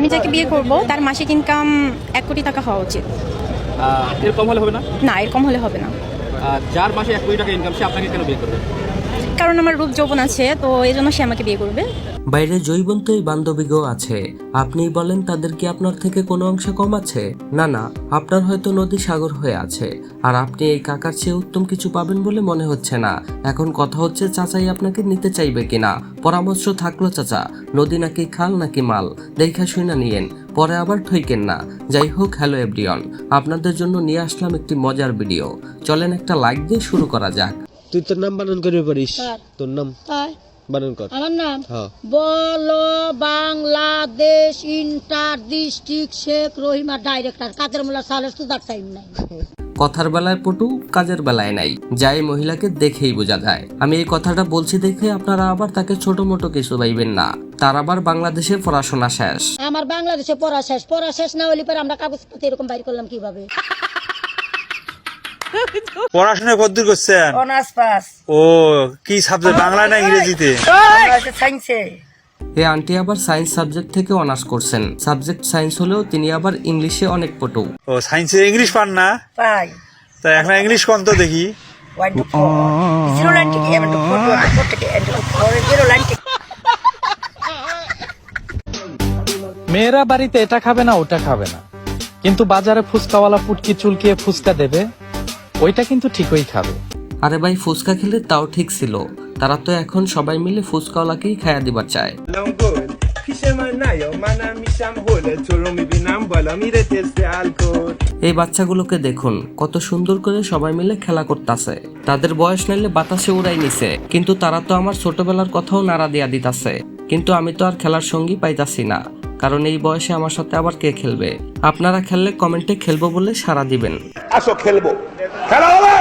আমি যাকে বিয়ে করব তার মাসিক ইনকাম 1 কোটি টাকা হওয়া উচিত। এর কম হলে হবে না? না, এর কম হলে হবে না। যার মাসে 1 কোটি টাকা ইনকাম সে আপনাকে কেন বিয়ে করবে? কারণ আমার রূপ যৌবন আছে, তো এই জন্য সে আমাকে বিয়ে করবে। বাইরে জৈবন্ত এই বান্ধবীগো আছে, আপনি বলেন তাদের কি আপনার থেকে কোনো অংশে কম আছে? না না, আপনার হয়তো নদী সাগর হয়ে আছে, আর আপনি এই কাকার চেয়ে উত্তম কিছু পাবেন বলে মনে হচ্ছে না। এখন কথা হচ্ছে চাচাই আপনাকে নিতে চাইবে কিনা। পরামর্শ থাকলো চাচা, নদী নাকি খাল নাকি মাল, দেখা শুনে নিয়েন, পরে আবার ঠইকেন না। যাই হোক, হ্যালো এভরিওয়ান, আপনাদের জন্য নিয়ে আসলাম একটি মজার ভিডিও। চলেন একটা লাইক দিয়ে শুরু করা যাক। তুই তোর নাম বানান করে পারিস? তোর নাম বানান কর। আমার নাম হ্যাঁ। বলো Bangladesh inter district Sheikh Rahima director Kader Mollah সালেস তো টাইম নাই। কথার বেলায় পটু, কাজের বেলায় নাই, যাই মহিলাকে দেখেই বোঝা যায়। আমি এই কথাটা বলছি দেখে আপনারা আবার তাকে ছোট মোটো কিছু ভাইবেন না, তার আবার বাংলাদেশে পড়াশোনা শেষ। আমার বাংলাদেশে পড়া শেষ না হলে পরে আমরা কাগজপত্র এরকম বাইর করলাম কিভাবে? পড়াশোনা কতদূর করছেন? Honours pass. ও, কি সাবজেক্ট, বাংলা না ইংরেজিতে? সায়েন্সে। এই আন্টি আবার সায়েন্স সাবজেক্ট থেকে অনার্স করছেন। সাবজেক্ট সায়েন্স হলেও তিনি আবার ইংলিশে অনেক পটু। ও, সায়েন্সে ইংলিশ পান না? পাই। তা এখন ইংলিশ কোন তো দেখি। মেয়েরা বাড়িতে এটা খাবে না ওটা খাবে না, কিন্তু বাজারে ফুচকাওয়ালা পুটকি চুলকিয়ে ফুচকা দেবে, ওইটা কিন্তু ঠিকই খাবে। আরে ভাই, ফুচকা খেলে তাও ঠিক ছিল, তারা তো এখন সবাই মিলে ফুচকাওয়ালাকেই খাইয়া দিবার চায়। এই বাচ্চাগুলোকে দেখুন কত সুন্দর করে সবাই মিলে খেলা করতেছে। তাদের বয়স নাইলে বাতাসে উড়াই নিছে, কিন্তু তারা তো আমার ছোটবেলার কথাও নাড়া দিয়া দিতাছে। কিন্তু আমি তো আর খেলার সঙ্গী পাইতাছি না, কারণ এই বয়সে আমার সাথে আবার কে খেলবে? আপনারা খেললে কমেন্টে খেলবো বলে সাড়া দিবেন। আসো খেলবো, খেলা হবে।